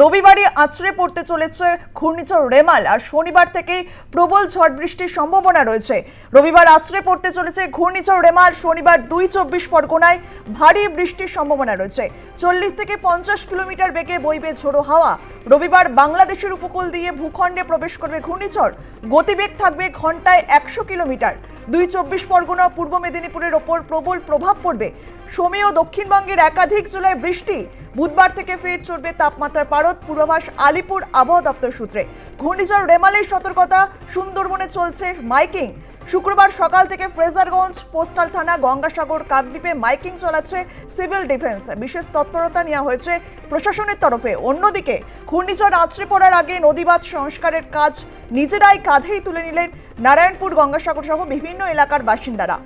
রবিবারই আছড়ে পড়তে চলেছে ঘূর্ণিঝড় রেমাল আর শনিবার থেকেই প্রবল ঝড় বৃষ্টির সম্ভাবনা রয়েছে। রবিবার আছড়ে পড়তে চলেছে ঘূর্ণিঝড় রেমাল, শনিবার ২ পরগনায় ভারী বৃষ্টির সম্ভাবনা রয়েছে। ৪০ থেকে ৫০ কিলোমিটার বেগে বইবে ঝোড়ো হাওয়া। রবিবার বাংলাদেশের উপকূল দিয়ে ভূখণ্ডে প্রবেশ করবে ঘূর্ণিঝড়, গতিবেগ থাকবে ঘন্টায় ১০০ কিলোমিটার। ২ পরগনা, পূর্ব মেদিনীপুরের ওপর প্রবল প্রভাব পড়বে। সোমে ও দক্ষিণবঙ্গের একাধিক জেলায় বৃষ্টি। বুধবার থেকে ফের চড়বে তাপমাত্রার পারদ, পূর্বাভাস আলিপুর আবহাওয়া দপ্তর সূত্রে। ঘূর্ণিঝড় রেমালের সতর্কতা, সুন্দরবনে চলছে মাইকিং। শুক্রবার সকাল থেকে ফ্রেজারগঞ্জ, পোস্টাল থানা, গঙ্গাসাগর, কাকদ্বীপে মাইকিং চালাচ্ছে সিভিল ডিফেন্স। বিশেষ তৎপরতা নেওয়া হয়েছে প্রশাসনের তরফে। অন্যদিকে ঘূর্ণিঝড় আছড়ে পড়ার আগে নদীবাঁধ সংস্কারের কাজ নিজেরাই কাঁধেই তুলে নিলেন নারায়ণপুর, গঙ্গাসাগর সহ বিভিন্ন এলাকার বাসিন্দারা।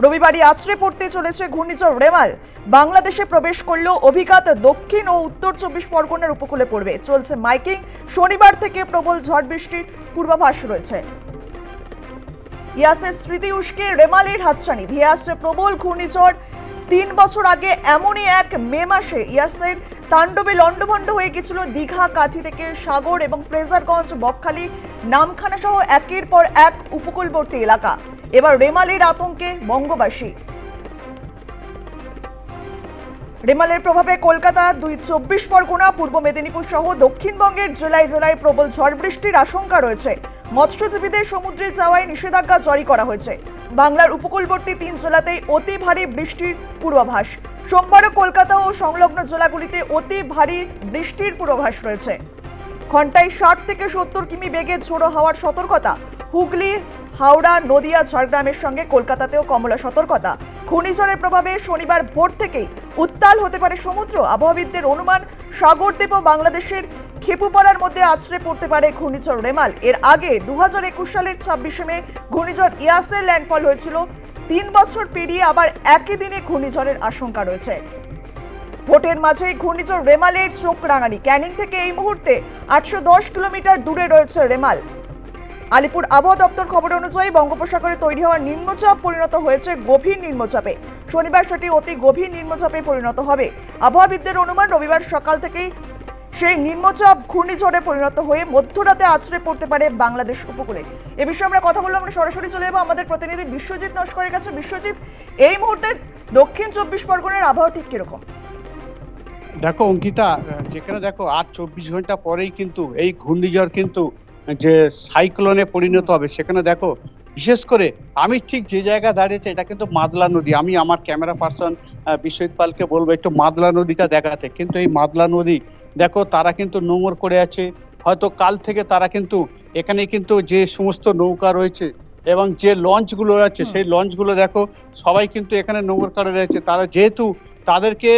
রবিবারই আছড়ে পড়তে চলেছে ঘূর্ণিঝড় রেমাল। বাংলাদেশে প্রবেশ করলেও অভিঘাত দক্ষিণ ও উত্তর ২৪ পরগনার উপকূলে পড়বে। চলছে মাইকিং। শনিবার থেকে প্রবল ঝড় বৃষ্টির পূর্বাভাস রয়েছে। ইয়াসের স্মৃতি উস্কে রেমালের হাতছানি, ধেয়ে আসছে প্রবল ঘূর্ণিঝড়। ৩ বছর আগে এমনই এক মে মাসে ইয়াসের তাণ্ডবে লণ্ডভণ্ড হয়ে গেছিল দীঘা, কাঁথি থেকে সাগর এবং ফ্রেজারগঞ্জ, বকখালি, নামখানা সহ একের পর এক উপকূলবর্তী এলাকা। এবার রেমালের আতঙ্কে বঙ্গবাসী। রেমালের প্রভাবে কলকাতা, ২ পরগনা, পূর্ব মেদিনীপুর সহ দক্ষিণবঙ্গের জেলায় জেলায় প্রবল ঝড় বৃষ্টির আশঙ্কা রয়েছে। মৎস্যজীবীদের সমুদ্রে যাওয়ায় নিষেধাজ্ঞা জারি করা হয়েছে। বাংলার উপকূলবর্তী ৩ জেলাতেই অতি ভারী বৃষ্টির পূর্বাভাস। সোমবারও কলকাতা ও সংলগ্ন জেলাগুলিতে অতি ভারী বৃষ্টির পূর্বাভাস রয়েছে। ঘন্টায় ৬০ থেকে ৭০ কিমি বেগে ঝোড়ো হাওয়ার সতর্কতা। হুগলি, হাওড়া, নদিয়া, ঝাড়গ্রামের সঙ্গে কলকাতাতেও কমলা সতর্কতা। ঘূর্ণিঝড়ের প্রভাবে শনিবার ভোর থেকেই উত্তাল হতে পারে সমুদ্র। আবহাওয়াবিদদের অনুমান, সাগরদ্বীপ ও বাংলাদেশের খেপুপাড়ার মধ্যে আছড়ে পড়তে পারে ঘূর্ণিঝড় রেমাল। এর আগে ২০২১ সালের ২৬শে মে ঘূর্ণিঝড় ইয়াসের ল্যান্ডফল হয়েছিল। ৩ বছর পেরিয়ে আবার একই দিনে ঘূর্ণিঝড়ের আশঙ্কা রয়েছে। ভোটের মাঝেই ঘূর্ণিঝড় রেমালের চোখ রাঙানি। ক্যানিং থেকে এই মুহূর্তে ৮১০ কিলোমিটার দূরে রয়েছে রেমাল। আলিপুর আবহাওয়া দপ্তর খবর অনুযায়ী বঙ্গোপসাগরে তৈরি হওয়া নিম্নচাপ পরিণত হয়েছে গভীর নিম্নচাপে। শনিবার সেটি অতি গভীর নিম্নচাপে পরিণত হবে। আবহাওয়াবিদদের অনুমান, রবিবার সকাল থেকেই সেই নিম্নচাপ ঘূর্ণিঝড়ে পরিণত হয়ে মধ্যরাতে আছড়ে পড়তে পারে বাংলাদেশ উপকূলে। এ বিষয়ে আমরা কথা বলবো। আমরা সরাসরি চলে যাবো আমাদের প্রতিনিধি বিশ্বজিৎ নস্করের কাছে। বিশ্বজিৎ, এই মুহূর্তে দক্ষিণ ২৪ পরগনার আবহাওয়া ঠিক কিরকম? দেখো অঙ্কিতা, যেখানে দেখো ২৪ ঘন্টা পরেই কিন্তু এই ঘূর্ণিঝড় কিন্তু যে সাইক্লোনে পরিণত হবে, সেখানে দেখো বিশেষ করে আমি ঠিক যে জায়গায় দাঁড়িয়েছি এটা কিন্তু মাদলা নদী। আমি আমার ক্যামেরা পার্সন বিশ্বজিৎ পালকে বলবো একটু মাদলা নদীটা দেখাতে। কিন্তু এই মাদলা নদী দেখো তারা কিন্তু নোঙর করে আছে। হয়তো কাল থেকে তারা কিন্তু এখানে কিন্তু যে সমস্ত নৌকা রয়েছে এবং যে লঞ্চগুলো আছে সেই লঞ্চগুলো দেখো সবাই কিন্তু এখানে নোঙর করে রয়েছে। তারা যেহেতু তাদেরকে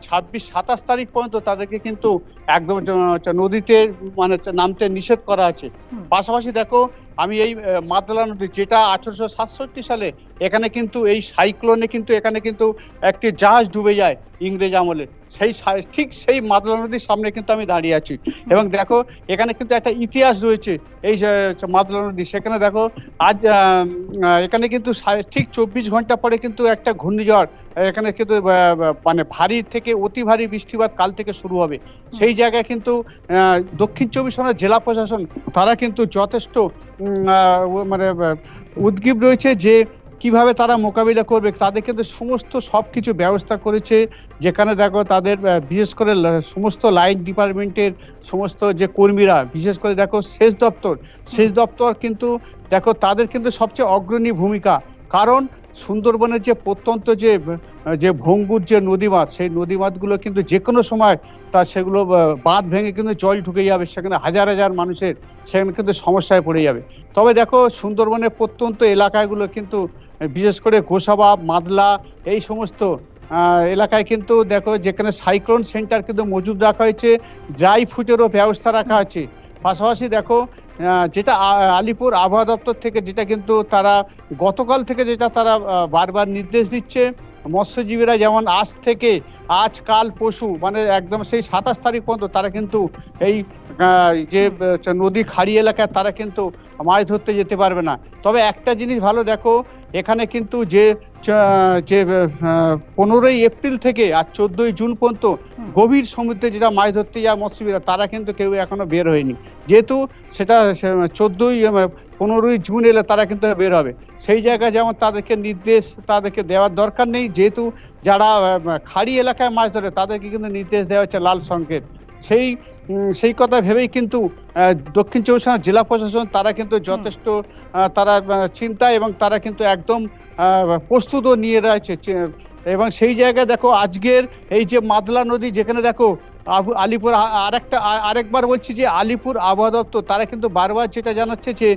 ২৬-২৭ তারিখ পর্যন্ত তাদেরকে কিন্তু একদম নদীতে মানে নামতে নিষেধ করা আছে। পাশাপাশি দেখো আমি এই মাদলা নদী, যেটা ১৮৬৭ সালে এখানে কিন্তু এই সাইক্লোনে কিন্তু এখানে কিন্তু একটি জাহাজ ডুবে যায় ইংরেজ আমলে, ঠিক সেই মাদলা নদীর সামনে কিন্তু আমি দাঁড়িয়ে আছি। এবং দেখো এখানে কিন্তু একটা ইতিহাস রয়েছে এই মাদলা নদী। সেখানে দেখো আজ এখানে কিন্তু ঠিক ২৪ ঘন্টা পরে কিন্তু একটা ঘূর্ণিঝড় এখানে কিন্তু মানে ভারী থেকে অতি ভারী বৃষ্টিপাত কাল থেকে শুরু হবে। সেই জায়গায় কিন্তু দক্ষিণ ২৪ পরগনার জেলা প্রশাসন তারা কিন্তু যথেষ্ট মানে উদ্গ্রীব রয়েছে যে কিভাবে তারা মোকাবিলা করবে। তাদের কিন্তু সমস্ত সবকিছু ব্যবস্থা করেছে। যেখানে দেখো তাদের বিশেষ করে সমস্ত লাইন ডিপার্টমেন্টের সমস্ত যে কর্মীরা, বিশেষ করে দেখো সেচ দপ্তর কিন্তু দেখো তাদের কিন্তু সবচেয়ে অগ্রণী ভূমিকা। কারণ সুন্দরবনের যে প্রত্যন্ত যে ভঙ্গুর যে নদীবাঁধ, সেই নদীবাঁধগুলো কিন্তু যে কোনো সময় সেগুলো বাঁধ ভেঙে কিন্তু জল ঢুকে যাবে। সেখানে হাজার হাজার মানুষের সেখানে কিন্তু সমস্যায় পড়ে যাবে। তবে দেখো সুন্দরবনের প্রত্যন্ত এলাকাগুলো কিন্তু বিশেষ করে গোসাবা, মাদলা এই সমস্ত এলাকায় কিন্তু দেখো যেখানে সাইক্লোন সেন্টার কিন্তু মজুদ রাখা হয়েছে, ড্রাই ফুডেরও ব্যবস্থা রাখা আছে। পাশাপাশি দেখো যেটা আলিপুর আবহাওয়া দপ্তর থেকে যেটা কিন্তু তারা গতকাল থেকে যেটা তারা বারবার নির্দেশ দিচ্ছে, মৎস্যজীবীরা যেমন আজ কাল পরশু মানে একদম সেই ২৭ তারিখ পর্যন্ত তারা কিন্তু এই যে নদী খাড়ি এলাকায় তারা কিন্তু মাছ ধরতে যেতে পারবে না। তবে একটা জিনিস ভালো, দেখো এখানে কিন্তু যে 15ই এপ্রিল থেকে আর 14ই জুন পর্যন্ত গভীর সমুদ্রে যেটা মাছ ধরতে যায় মৎস্যজীবীরা, তারা কিন্তু কেউ এখনো বের হয়নি। যেহেতু সেটা 15ই জুন এলে তারা কিন্তু বের হবে। সেই জায়গায় যেমন তাদেরকে নির্দেশ তাদেরকে দেওয়ার দরকার নেই, যেহেতু যারা খাড়ি এলাকায় মাছ ধরে তাদেরকে কিন্তু নির্দেশ দেওয়া হচ্ছে লাল সংকেত। সেই কথা ভেবেই কিন্তু দক্ষিণ চব্বিশ পরগনা জেলা প্রশাসন তারা কিন্তু যথেষ্ট তারা চিন্তা এবং তারা কিন্তু একদম প্রস্তুতও নিয়ে রয়েছে। এবং সেই জায়গায় দেখো আজকের এই যে মাদলা নদী, যেখানে দেখো আলিপুর আরেকবার বলছি যে আলিপুর আবহাওয়া দপ্তর তারা কিন্তু বারবার যেটা জানাচ্ছে যে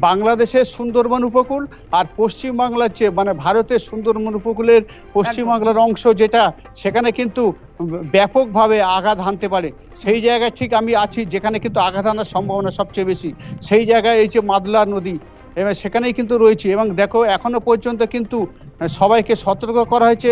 বাংলাদেশের সুন্দরবন উপকূল আর পশ্চিমবাংলার যে মানে ভারতের সুন্দরবন উপকূলের পশ্চিমবাংলার অংশ যেটা, সেখানে কিন্তু ব্যাপকভাবে আঘাত হানতে পারে। সেই জায়গায় ঠিক আমি আছি যেখানে কিন্তু আঘাত হানার সম্ভাবনা সবচেয়ে বেশি। সেই জায়গায় এই যে মাদলা নদী এবং সেখানেই কিন্তু রয়েছে। এবং দেখো এখনো পর্যন্ত কিন্তু সবাইকে সতর্ক করা হয়েছে।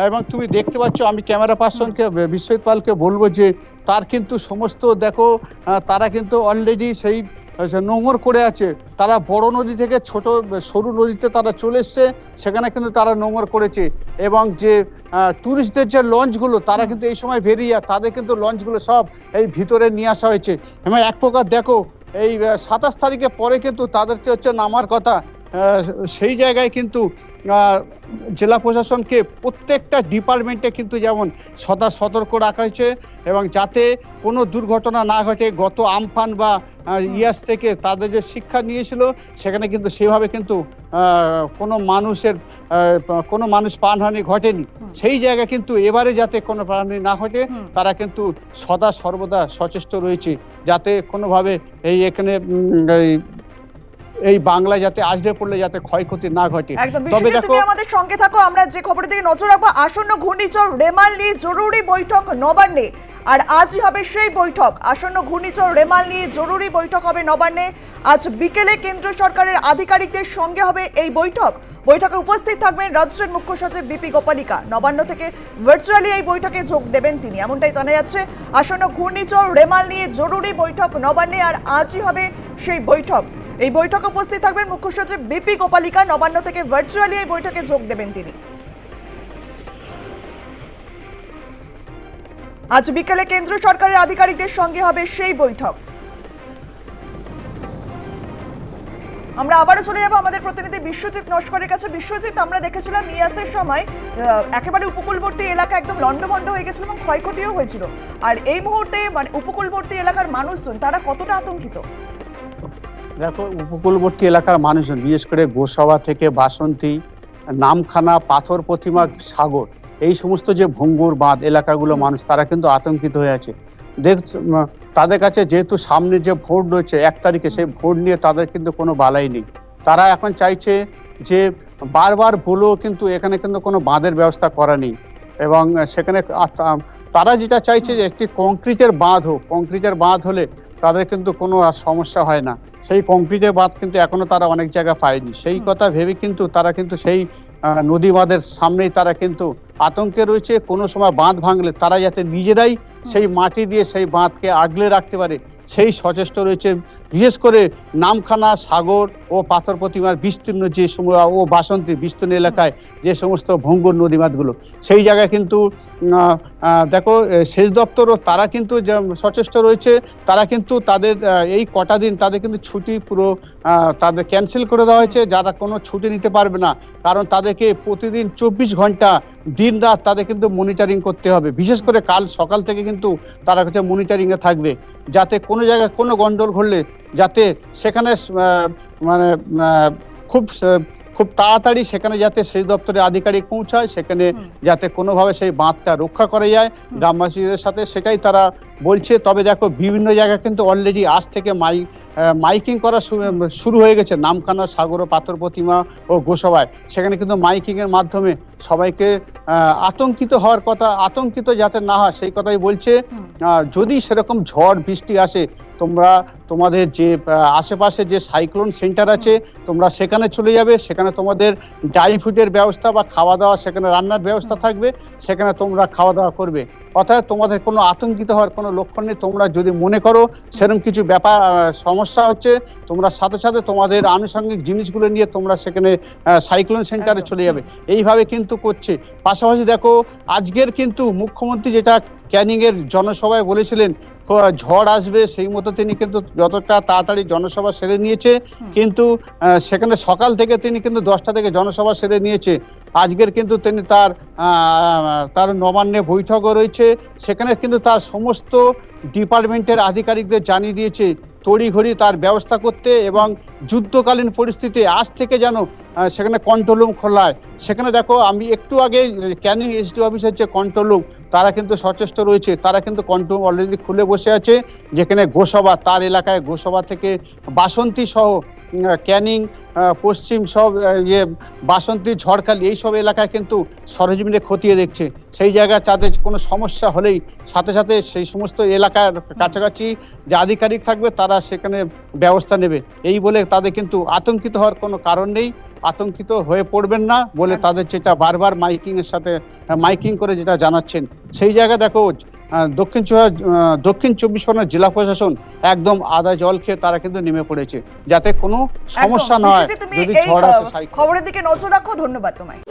এবং তুমি দেখতে পাচ্ছ, আমি ক্যামেরা পার্সনকে বিশ্বজিৎ পালকে বলবো যে তার কিন্তু সমস্ত দেখো তারা কিন্তু অলরেডি সেই নোঙর করে আছে। তারা বড় নদী থেকে ছোট সরু নদীতে তারা চলে এসছে, সেখানে কিন্তু তারা নোঙর করেছে। এবং যে টুরিস্টদের যে লঞ্চগুলো তারা কিন্তু এই সময় বেরিয়ে তাদের কিন্তু লঞ্চগুলো সব এই ভিতরে নিয়ে আসা হয়েছে। এবং এক প্রকার দেখো এই 27 তারিখে পরে কিন্তু তাদেরকে হচ্ছে নামার কথা। সেই জায়গায় কিন্তু জেলা প্রশাসনকে প্রত্যেকটা ডিপার্টমেন্টে কিন্তু যেমন সদা সতর্ক রাখা হয়েছে এবং যাতে কোনো দুর্ঘটনা না ঘটে। গত আমফান বা ইয়াস থেকে তাদের যে শিক্ষা নিয়েছিল সেখানে কিন্তু সেভাবে কিন্তু কোনো মানুষ প্রাণহানি ঘটেনি। সেই জায়গায় কিন্তু এবারে যাতে কোনো প্রাণহানি না ঘটে তারা কিন্তু সদা সর্বদা সচেষ্ট রয়েছে, যাতে কোনোভাবে এখানে এই বাংলা যাতে আজরে পড়লে যাতে ক্ষয়ক্ষতি না ঘটে। তবে দেখো তুমি আমাদের সঙ্গে থাকো, আমরা যে খবরের দিকে নজর রাখবো আসন্ন ঘূর্ণিঝড় রেমাল নিয়ে জরুরি বৈঠক নবান্নে। আর আজই হবে সেই বৈঠক। আসন্ন ঘূর্ণিঝড় রেমাল নিয়ে জরুরি বৈঠক হবে নবান্নে। আজ বিকেলে কেন্দ্র সরকারের আধিকারিকদের সঙ্গে হবে এই বৈঠক। বৈঠকে উপস্থিত থাকবেন রাজ্যের মুখ্য সচিব বিপি গোপালিকা। নবান্ন থেকে ভার্চুয়ালি এই বৈঠকে যোগ দেবেন তিনি, এমনটাই জানা যাচ্ছে। আসন্ন ঘূর্ণিঝড় রেমাল নিয়ে জরুরি বৈঠক নবান্নে, আর আজই হবে সেই বৈঠক। এই বৈঠকে উপস্থিত থাকবেন মুখ্য সচিব বিপি গোপালিকা। নবান্ন থেকে ভার্চুয়ালি এই বৈঠকে যোগ দেবেন তিনি। আজ বিকেলে কেন্দ্র সরকারের আধিকারিকদের সঙ্গে হবে সেই বৈঠক। আমরা আবারও চলে যাবো আমাদের প্রতিনিধি বিশ্বজিৎ নস্করের কাছে। বিশ্বজিৎ, আমরা দেখেছিলাম ইয়াসের সময় একেবারে উপকূলবর্তী এলাকা একদম লন্ডভন্ড হয়ে গেছিল এবং ক্ষয়ক্ষতিও হয়েছিল। আর এই মুহূর্তে মানে উপকূলবর্তী এলাকার মানুষজন তারা কতটা আতঙ্কিত? দেখো উপকূলবর্তী এলাকার মানুষজন, বিশেষ করে গোসাবা থেকে বাসন্তী, নামখানা, পাথর প্রতিমা, সাগর, এই সমস্ত যে ভঙ্গুর বাঁধ এলাকাগুলো মানুষ তারা কিন্তু আতঙ্কিত হয়ে আছে। তাদের কাছে যেহেতু সামনে যে ভোট রয়েছে 1 তারিখে, সেই ভোট নিয়ে তাদের কিন্তু কোনো বালাই নেই। তারা এখন চাইছে যে বারবার বলেও কিন্তু এখানে কিন্তু কোনো বাঁধের ব্যবস্থা করা নেই। এবং সেখানে তারা যেটা চাইছে যে একটি কংক্রিটের বাঁধ হোক। কংক্রিটের বাঁধ হলে তাদের কিন্তু কোনো সমস্যা হয় না। সেই কংক্রিটের বাঁধ কিন্তু এখনো তারা অনেক জায়গায় পায়নি। সেই কথা ভেবে কিন্তু তারা কিন্তু সেই নদী বাঁধের সামনেই তারা কিন্তু আতঙ্কে রয়েছে। কোনো সময় বাঁধ ভাঙলে তারা যাতে নিজেরাই সেই মাটি দিয়ে সেই বাঁধকে আগলে রাখতে পারে সেই সচেষ্ট রয়েছে। বিশেষ করে নামখানা, সাগর ও পাথর প্রতিমার বিস্তীর্ণ যে ও বাসন্তীর বিস্তীর্ণ এলাকায় যে সমস্ত ভঙ্গুর নদী বাঁধগুলো, সেই জায়গায় কিন্তু দেখো সেচ দপ্তরও তারা কিন্তু সচেষ্ট রয়েছে। তারা কিন্তু তাদের এই কটা দিন তাদের কিন্তু ছুটি পুরো তাদের ক্যান্সেল করে দেওয়া হয়েছে। যারা কোনো ছুটি নিতে পারবে না, কারণ তাদেরকে প্রতিদিন 24 ঘন্টা দিন রাত তাদের কিন্তু মনিটরিং করতে হবে। বিশেষ করে কাল সকাল থেকে কিন্তু তারা হচ্ছে মনিটরিংয়ে থাকবে, যাতে কোনো জায়গায় কোনো গন্ডগোল ঘটলে যাতে সেখানে মানে খুব তাড়াতাড়ি সেখানে যাতে সেচ দপ্তরের আধিকারিক পৌঁছায়, সেখানে যাতে কোনোভাবে সেই বাঁধটা রক্ষা করা যায় গ্রামবাসীদের সাথে, সেটাই তারা বলছে। তবে দেখো বিভিন্ন জায়গায় কিন্তু অলরেডি আজ থেকে মাইকিং করা শুরু হয়ে গেছে। নামখানা, সাগর ও পাথর প্রতিমা ও গোসাবায় সেখানে কিন্তু মাইকিং এর মাধ্যমে সবাইকে আতঙ্কিত হওয়ার কথা, আতঙ্কিত যাতে না হয় সেই কথাই বলছে। যদি সেরকম ঝড় বৃষ্টি আসে, তোমরা তোমাদের যে আশেপাশে যে সাইক্লোন সেন্টার আছে তোমরা সেখানে চলে যাবে। সেখানে তোমাদের ড্রাই ফুডের ব্যবস্থা বা খাওয়া দাওয়া, সেখানে রান্নার ব্যবস্থা থাকবে, সেখানে তোমরা খাওয়া দাওয়া করবে। অর্থাৎ তোমাদের কোনো আতঙ্কিত হওয়ার কোনো লক্ষণ নেই। তোমরা যদি মনে করো সেরকম কিছু ব্যাপার সমস্যা হচ্ছে, তোমরা সাথে সাথে তোমাদের আনুষঙ্গিক জিনিসগুলো নিয়ে তোমরা সেখানে সাইক্লোন সেন্টারে চলে যাবে, এইভাবে কিন্তু করছে। পাশাপাশি দেখো আজকের কিন্তু মুখ্যমন্ত্রী যেটা ক্যানিং এর জনসভায় বলেছিলেন ঝড় আসবে, সেই মতো তিনি কিন্তু যতটা তাড়াতাড়ি জনসভা সেরে নিয়েছে, কিন্তু সেখানে সকাল থেকে তিনি কিন্তু 10টা থেকে জনসভা সেরে নিয়েছে। আজকের কিন্তু তিনি তার নবান্নে বৈঠকও রয়েছে, সেখানে কিন্তু তার সমস্ত ডিপার্টমেন্টের আধিকারিকদের জানিয়ে দিয়েছে তড়িঘড়ি তার ব্যবস্থা করতে এবং যুদ্ধকালীন পরিস্থিতি আজ থেকে যেন সেখানে কন্ট্রোল রুম খোলা হয়। সেখানে দেখো আমি একটু আগে ক্যানিং এসডি অফিসের যে কন্ট্রোল রুম, তারা কিন্তু সচেষ্ট রয়েছে, তারা কিন্তু কন্ট্রোল রুম অলরেডি খুলে বসে আছে। যেখানে গোসবা, তার এলাকায় গোসবা থেকে বাসন্তী সহ ক্যানিং পশ্চিম সব বাসন্তী, ঝড়খালি এইসব এলাকায় কিন্তু সরেজমিনে খতিয়ে দেখছে। সেই জায়গায় তাদের কোনো সমস্যা হলেই সাথে সাথে সেই সমস্ত এলাকার কাছাকাছি যে আধিকারিক থাকবে তারা সেখানে ব্যবস্থা নেবে। এই বলে তাদের কিন্তু আতঙ্কিত হওয়ার কোনো কারণ নেই, আতঙ্কিত হয়ে পড়বেন না বলে তাদের যেটা বারবার মাইকিং করে যেটা জানাচ্ছেন। সেই জায়গায় দেখো দক্ষিণ 24 পরগনা জেলা প্রশাসন একদম আদা জল খেয়ে তারা কিন্তু নেমে পড়েছে, যাতে কোনো সমস্যা না হয় যদি ঝড় আসে। খবরের দিকে নজর রাখো, ধন্যবাদ তোমায়।